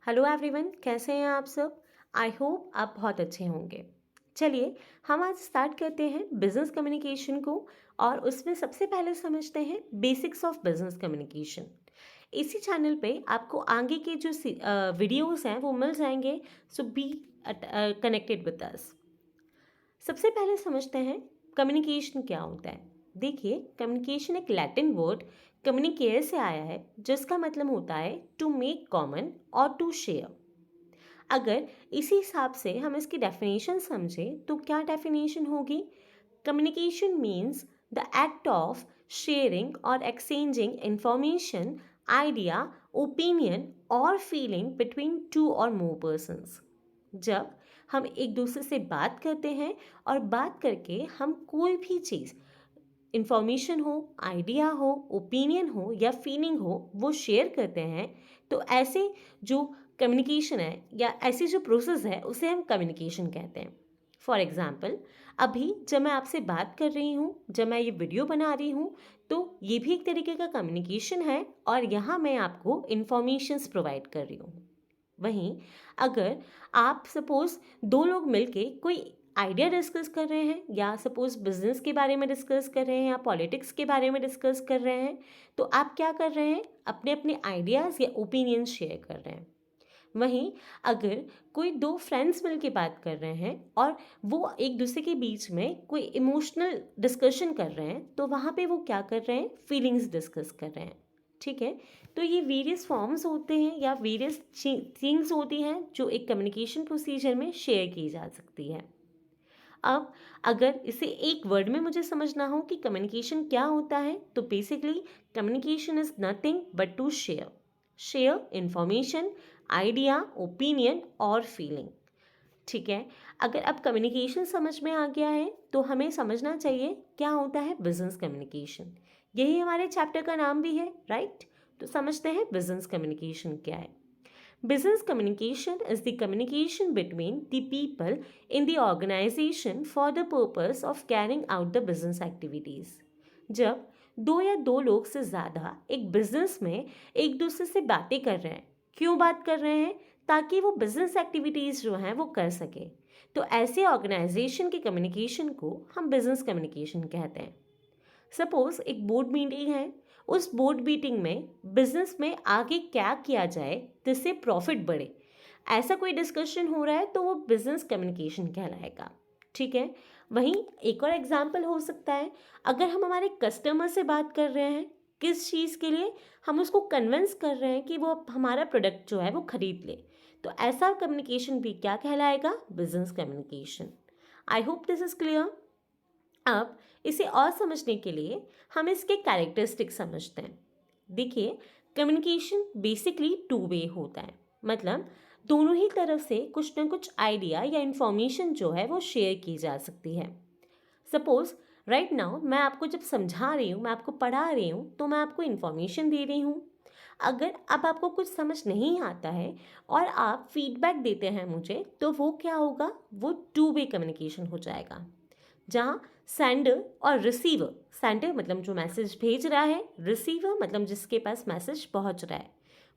Hello everyone, कैसे हैं आप सब। आई होप आप बहुत अच्छे होंगे। चलिए हम आज स्टार्ट करते हैं बिजनेस कम्युनिकेशन को और उसमें सबसे पहले समझते हैं बेसिक्स ऑफ बिजनेस कम्युनिकेशन। इसी चैनल पे आपको आगे के जो वीडियोस हैं वो मिल जाएंगे। सो बी कनेक्टेड विद अस। सबसे पहले समझते हैं कम्युनिकेशन क्या होता है। देखिए, कम्युनिकेशन एक लैटिन वर्ड कम्युनिकेयर से आया है जिसका मतलब होता है टू मेक कॉमन और टू शेयर। अगर इसी हिसाब से हम इसकी डेफिनेशन समझें तो क्या डेफिनेशन होगी। Communication means the act of sharing और एक्सचेंजिंग इंफॉर्मेशन, आइडिया, ओपिनियन और फीलिंग बिटवीन टू और मोर पर्सन्स। जब हम एक दूसरे से बात करते हैं और बात करके हम कोई भी चीज़, इंफॉर्मेशन हो, आइडिया हो, ओपिनियन हो या फीलिंग हो, वो शेयर करते हैं, तो ऐसे जो कम्युनिकेशन है या ऐसी जो प्रोसेस है उसे हम कम्युनिकेशन कहते हैं। फॉर एग्जाम्पल, अभी जब मैं आपसे बात कर रही हूँ, जब मैं ये वीडियो बना रही हूँ, तो ये भी एक तरीके का कम्युनिकेशन है और यहाँ मैं आपको इंफॉर्मेशंस प्रोवाइड कर रही हूँ। वहीं अगर आप सपोज दो लोग मिलके कोई आइडिया डिस्कस कर रहे हैं या सपोज बिजनेस के बारे में डिस्कस कर रहे हैं या पॉलिटिक्स के बारे में डिस्कस कर रहे हैं, तो आप क्या कर रहे हैं, अपने अपने आइडियाज़ या ओपिनियंस शेयर कर रहे हैं। वहीं अगर कोई दो फ्रेंड्स मिलके बात कर रहे हैं और वो एक दूसरे के बीच में कोई इमोशनल डिस्कशन कर रहे हैं, तो वहाँ पे वो क्या कर रहे हैं, फीलिंग्स डिस्कस कर रहे हैं। ठीक है। तो ये वेरियस फॉर्म्स होते हैं या वेरियस थिंग्स होती हैं जो एक कम्युनिकेशन प्रोसीजर में शेयर की जा सकती है। अब अगर इसे एक वर्ड में मुझे समझना हो कि कम्युनिकेशन क्या होता है, तो basically communication is nothing but to share. Share information, idea, opinion और फीलिंग। ठीक है। अगर अब कम्युनिकेशन समझ में आ गया है तो हमें समझना चाहिए क्या होता है बिजनेस कम्युनिकेशन। यही हमारे चैप्टर का नाम भी है, राइट। तो समझते हैं बिजनेस कम्युनिकेशन क्या है। Business communication is the communication between the people in the organization for the purpose of carrying out the business activities. जब दो या दो लोग से ज़्यादा एक बिजनेस में एक दूसरे से बातें कर रहे हैं, क्यों बात कर रहे हैं, ताकि वो बिजनेस एक्टिविटीज़ जो हैं वो कर सके, तो ऐसे ऑर्गेनाइजेशन के कम्युनिकेशन को हम बिजनेस कम्युनिकेशन कहते हैं। सपोज एक बोर्ड मीटिंग है, उस बोर्ड मीटिंग में बिजनेस में आगे क्या किया जाए जिससे प्रॉफिट बढ़े, ऐसा कोई डिस्कशन हो रहा है तो वो बिजनेस कम्युनिकेशन कहलाएगा। ठीक है। वहीं एक और एग्जांपल हो सकता है, अगर हम हमारे कस्टमर से बात कर रहे हैं, किस चीज़ के लिए, हम उसको कन्विंस कर रहे हैं कि वो हमारा प्रोडक्ट जो है वो खरीद ले, तो ऐसा कम्युनिकेशन भी क्या कहलाएगा, business communication. I hope this is clear. अब इसे और समझने के लिए हम इसके कैरेक्टरिस्टिक्स समझते हैं। देखिए, कम्युनिकेशन बेसिकली टू वे होता है, मतलब दोनों ही तरफ से कुछ ना कुछ आइडिया या इंफॉर्मेशन जो है वो शेयर की जा सकती है। सपोज राइट नाउ मैं आपको जब समझा रही हूँ, मैं आपको पढ़ा रही हूँ, तो मैं आपको इन्फॉर्मेशन दे रही हूँ। अगर अब आपको कुछ समझ नहीं आता है और आप फीडबैक देते हैं मुझे, तो वो क्या होगा, वो टू वे कम्युनिकेशन हो जाएगा, जहाँ सेंडर और रिसीवर, सेंडर मतलब जो मैसेज भेज रहा है, रिसीवर मतलब जिसके पास मैसेज पहुँच रहा है,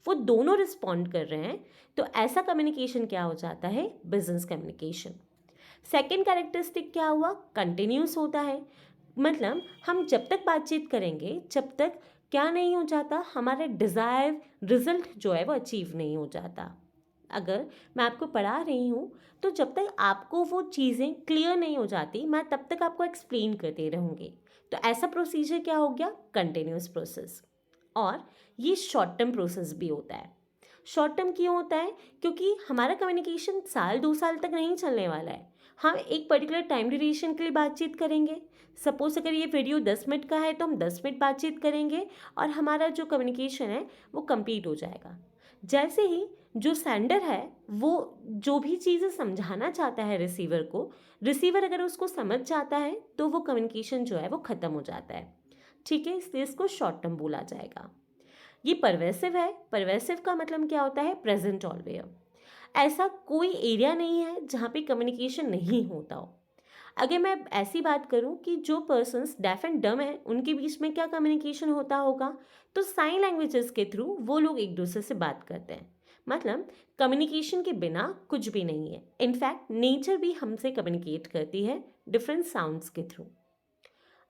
वो दोनों रिस्पॉन्ड कर रहे हैं, तो ऐसा कम्युनिकेशन क्या हो जाता है, बिजनेस कम्युनिकेशन। सेकेंड कैरेक्टरिस्टिक क्या हुआ, कंटिन्यूस होता है, मतलब हम जब तक बातचीत करेंगे जब तक क्या नहीं हो जाता, हमारे डिज़ायर रिजल्ट जो है वो अचीव नहीं हो जाता। अगर मैं आपको पढ़ा रही हूँ, तो जब तक आपको वो चीज़ें क्लियर नहीं हो जाती, मैं तब तक आपको एक्सप्लेन करते रहूँगी। तो ऐसा प्रोसीजर क्या हो गया, कंटिन्यूस प्रोसेस। और ये शॉर्ट टर्म प्रोसेस भी होता है। शॉर्ट टर्म क्यों होता है, क्योंकि हमारा कम्युनिकेशन साल दो साल तक नहीं चलने वाला है। हम एक पर्टिकुलर टाइम ड्यूरेशन के लिए बातचीत करेंगे। सपोज अगर ये वीडियो 10 मिनट का है तो हम 10 मिनट बातचीत करेंगे और हमारा जो कम्युनिकेशन है वो कंप्लीट हो जाएगा। जैसे ही जो सेंडर है वो जो भी चीज़ें समझाना चाहता है रिसीवर को, रिसीवर अगर उसको समझ जाता है तो वो कम्युनिकेशन जो है वो ख़त्म हो जाता है। ठीक है, इसलिए इसको शॉर्ट टर्म बोला जाएगा। ये परवेसिव है। परवेसिव का मतलब क्या होता है, प्रेजेंट ऑलवेयर। ऐसा कोई एरिया नहीं है जहाँ पे कम्युनिकेशन नहीं होता हो। अगर मैं ऐसी बात करूं कि जो पर्सन्स डेफ एंड डम हैं उनके बीच में क्या कम्युनिकेशन होता होगा, तो साइन लैंग्वेजेस के थ्रू वो लोग एक दूसरे से बात करते हैं। मतलब कम्युनिकेशन के बिना कुछ भी नहीं है। इनफैक्ट नेचर भी हमसे कम्युनिकेट करती है डिफरेंट साउंड्स के थ्रू।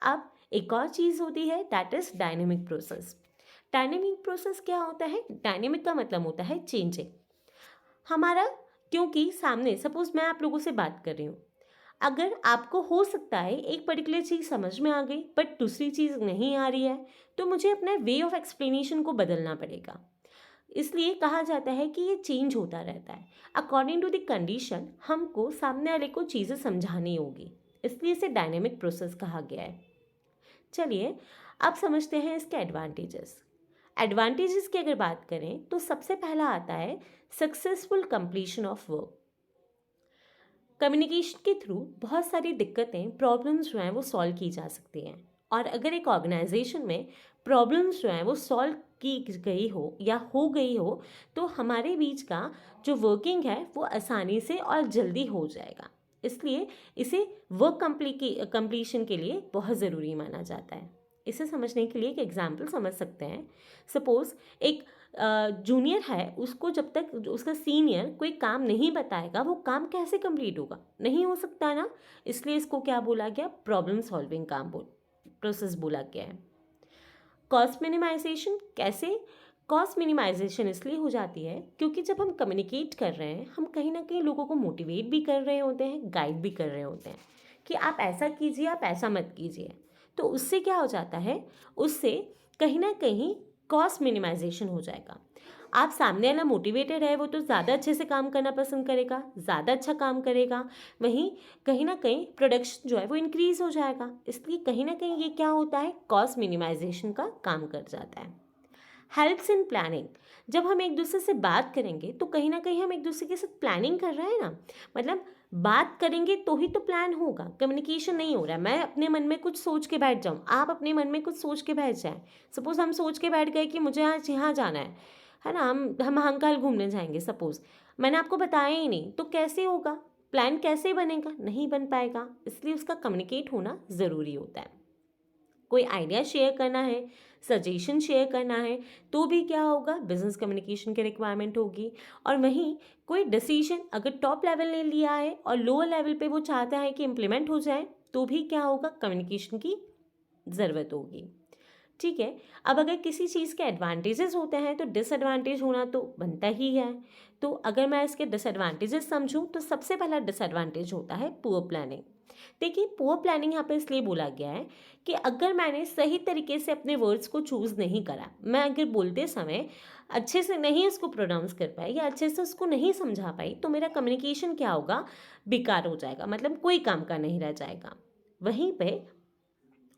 अब एक और चीज़ होती है that is dynamic process. Dynamic process क्या होता है? डायनेमिक का मतलब होता है चेंजिंग। हमारा, क्योंकि सामने सपोज मैं आप लोगों से बात कर रही हूँ, अगर आपको हो सकता है एक पर्टिकुलर चीज़ समझ में आ गई बट दूसरी चीज़ नहीं आ रही है, तो मुझे अपना वे ऑफ एक्सप्लेनेशन को बदलना पड़ेगा। इसलिए कहा जाता है कि ये चेंज होता रहता है अकॉर्डिंग टू द कंडीशन। हमको सामने वाले को चीज़ें समझानी होगी, इसलिए इसे डायनेमिक प्रोसेस कहा गया है। चलिए अब समझते हैं इसके एडवांटेजेस। एडवांटेजेस की अगर बात करें तो सबसे पहला आता है successful completion of work. Communication के थ्रू बहुत सारी दिक्कतें, प्रॉब्लम्स जो हैं वो सॉल्व की जा सकती हैं। और अगर एक ऑर्गेनाइजेशन में प्रॉब्लम्स जो हैं वो सॉल्व की गई हो या हो गई हो, तो हमारे बीच का जो वर्किंग है वो आसानी से और जल्दी हो जाएगा। इसलिए इसे वर्क कंप्लीशन के लिए बहुत ज़रूरी माना जाता है। इसे समझने के लिए एक एग्जाम्पल समझ सकते हैं। सपोज़ एक जूनियर है, उसको जब तक उसका सीनियर कोई काम नहीं बताएगा वो काम कैसे कंप्लीट होगा? नहीं हो सकता है ना। इसलिए इसको क्या बोला गया? प्रॉब्लम सॉल्विंग प्रोसेस बोला गया है। कॉस्ट मिनिमाइजेशन कैसे? कॉस्ट मिनिमाइजेशन इसलिए हो जाती है क्योंकि जब हम कम्युनिकेट कर रहे हैं, हम कहीं ना कहीं लोगों को मोटिवेट भी कर रहे होते हैं, गाइड भी कर रहे होते हैं कि आप ऐसा कीजिए, आप ऐसा मत कीजिए। तो उससे क्या हो जाता है? उससे कहीं ना कहीं कॉस्ट मिनिमाइजेशन हो जाएगा। आप सामने वाला मोटिवेटेड है, वो तो ज़्यादा अच्छे से काम करना पसंद करेगा, ज़्यादा अच्छा काम करेगा। वहीं कहीं ना कहीं प्रोडक्शन जो है वो इंक्रीज़ हो जाएगा। इसलिए कहीं ना कहीं ये क्या होता है? कॉस्ट मिनिमाइजेशन का काम कर जाता है। Helps in planning. जब हम एक दूसरे से बात करेंगे तो कहीं ना कहीं हम एक दूसरे के साथ प्लानिंग कर रहे हैं ना। मतलब बात करेंगे तो ही तो प्लान होगा। कम्युनिकेशन नहीं हो रहा है, मैं अपने मन में कुछ सोच के बैठ जाऊँ, आप अपने मन में कुछ सोच के बैठ जाएं। सपोज हम सोच के बैठ गए कि मुझे आज यहाँ जाना है ना, हम महाकाल घूमने जाएंगे सपोज, मैंने आपको बताया ही नहीं, तो कैसे होगा? प्लान कैसे बनेगा? नहीं बन पाएगा। इसलिए उसका कम्युनिकेट होना ज़रूरी होता है। कोई आइडिया शेयर करना है, सजेशन शेयर करना है, तो भी क्या होगा? बिजनेस कम्युनिकेशन की रिक्वायरमेंट होगी। और वहीं कोई डिसीजन अगर टॉप लेवल ने लिया है और लोअर लेवल पे वो चाहता है कि इम्प्लीमेंट हो जाए, तो भी क्या होगा? कम्युनिकेशन की ज़रूरत होगी। ठीक है। अब अगर किसी चीज़ के एडवांटेजेस होते हैं तो डिसएडवांटेज होना तो बनता ही है। तो अगर मैं इसके डिसएडवांटेजेस समझूं तो सबसे पहला डिसएडवांटेज होता है पुअर प्लानिंग। देखिए, पुअर प्लानिंग यहाँ पे इसलिए बोला गया है कि अगर मैंने सही तरीके से अपने वर्ड्स को चूज़ नहीं करा, मैं अगर बोलते समय अच्छे से नहीं उसको प्रोनाउंस कर पाई या अच्छे से उसको नहीं समझा पाई, तो मेरा कम्युनिकेशन क्या होगा? बेकार हो जाएगा, मतलब कोई काम का नहीं रह जाएगा। वहीं पे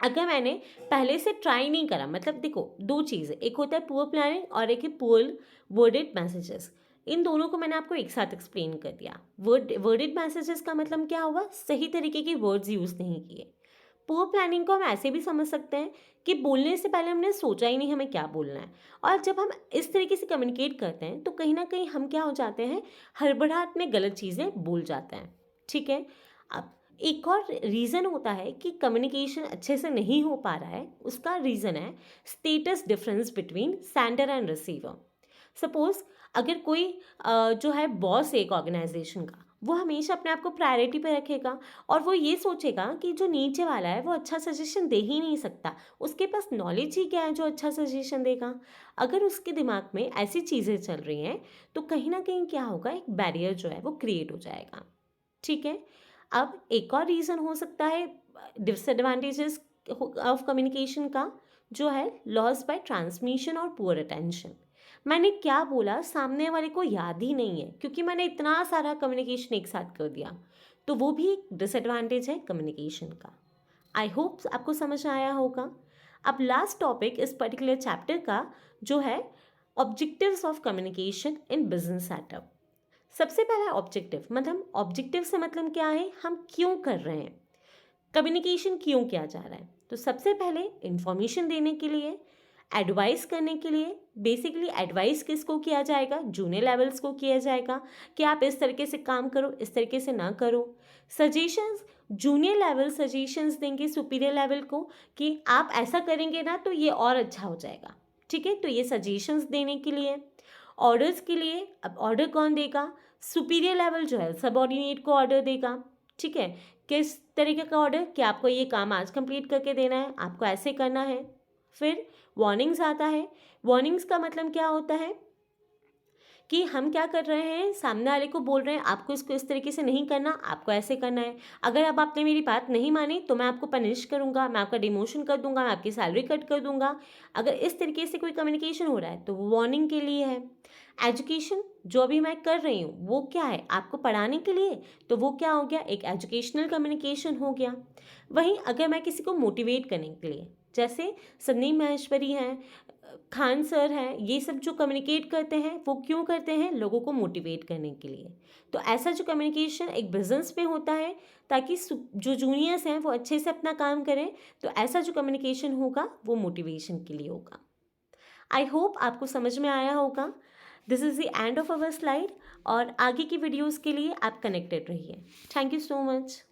अगर मैंने पहले से ट्राई नहीं करा, मतलब देखो दो चीज़ें, एक होता है पुअर प्लानिंग और एक है पुअर वर्डेड मैसेजेस। इन दोनों को मैंने आपको एक साथ एक्सप्लेन कर दिया। वर्डेड मैसेजेस का मतलब क्या हुआ? सही तरीके के वर्ड्स यूज़ नहीं किए। पुअर प्लानिंग को हम ऐसे भी समझ सकते हैं कि बोलने से पहले हमने सोचा ही नहीं हमें क्या बोलना है। और जब हम इस तरीके से कम्युनिकेट करते हैं तो कहीं ना कहीं हम क्या हो जाते हैं? हड़बड़ाहट में गलत चीज़ें बोल जाते हैं। ठीक है। अब एक और रीज़न होता है कि कम्युनिकेशन अच्छे से नहीं हो पा रहा है, उसका रीज़न है status difference between sender and receiver. Suppose अगर कोई जो है बॉस है एक ऑर्गेनाइजेशन का, वो हमेशा अपने आप को प्रायोरिटी पे रखेगा और वो ये सोचेगा कि जो नीचे वाला है वो अच्छा सजेशन दे ही नहीं सकता, उसके पास नॉलेज ही क्या है जो अच्छा सजेशन देगा। अगर उसके दिमाग में ऐसी चीज़ें चल रही हैं तो कहीं ना कहीं क्या होगा? एक बैरियर जो है वो क्रिएट हो जाएगा। ठीक है। अब एक और रीज़न हो सकता है डिसएडवांटेजेस ऑफ कम्युनिकेशन का, जो है लॉस बाय ट्रांसमिशन और पुअर अटेंशन। मैंने क्या बोला सामने वाले को याद ही नहीं है क्योंकि मैंने इतना सारा कम्युनिकेशन एक साथ कर दिया, तो वो भी एक डिसएडवांटेज है कम्युनिकेशन का। आई होप आपको समझ आया होगा। अब लास्ट टॉपिक इस पर्टिकुलर चैप्टर का जो है objectives of communication in business setup. सबसे पहला ऑब्जेक्टिव, मतलब ऑब्जेक्टिव से मतलब क्या है? हम क्यों कर रहे हैं, कम्युनिकेशन क्यों किया जा रहा है? तो सबसे पहले इंफॉर्मेशन देने के लिए, एडवाइस करने के लिए। बेसिकली एडवाइस किसको किया जाएगा? जूनियर लेवल्स को किया जाएगा कि आप इस तरीके से काम करो, इस तरीके से ना करो। सजेशंस, जूनियर लेवल सजेशंस देंगे सुपीरियर लेवल को कि आप ऐसा करेंगे ना तो ये और अच्छा हो जाएगा। ठीक है, तो ये सजेशंस देने के लिए। ऑर्डर्स के लिए अब ऑर्डर कौन देगा, सुपीरियर लेवल जो है सबऑर्डिनेट को ऑर्डर देगा, ठीक है। किस तरीके का ऑर्डर कि आपको ये काम आज कंप्लीट करके देना है, आपको ऐसे करना है। फिर वार्निंग्स आता है। वार्निंग्स का मतलब क्या होता है कि हम क्या कर रहे हैं, सामने वाले को बोल रहे हैं आपको इसको इस तरीके से नहीं करना, आपको ऐसे करना है। अगर अब आपने मेरी बात नहीं मानी तो मैं आपको पनिश करूंगा, मैं आपका डिमोशन कर दूंगा, मैं आपकी सैलरी कट कर दूंगा। अगर इस तरीके से कोई कम्युनिकेशन हो रहा है तो वो वार्निंग के लिए है। एजुकेशन जो अभी मैं कर रही हूँ वो क्या है, आपको पढ़ाने के लिए, तो वो क्या हो गया, एक एजुकेशनल कम्युनिकेशन हो गया। वहीं अगर मैं किसी को मोटिवेट करने के लिए, जैसे संदीप माहेश्वरी हैं, खान सर हैं, ये सब जो कम्युनिकेट करते हैं वो क्यों करते हैं, लोगों को मोटिवेट करने के लिए। तो ऐसा जो कम्युनिकेशन एक बिजनेस में होता है ताकि जो जूनियर्स हैं वो अच्छे से अपना काम करें, तो ऐसा जो कम्युनिकेशन होगा वो मोटिवेशन के लिए होगा। आई होप आपको समझ में आया होगा। This is the end of our slide, और आगे की वीडियोज़ के लिए आप कनेक्टेड रहिए। Thank you so much.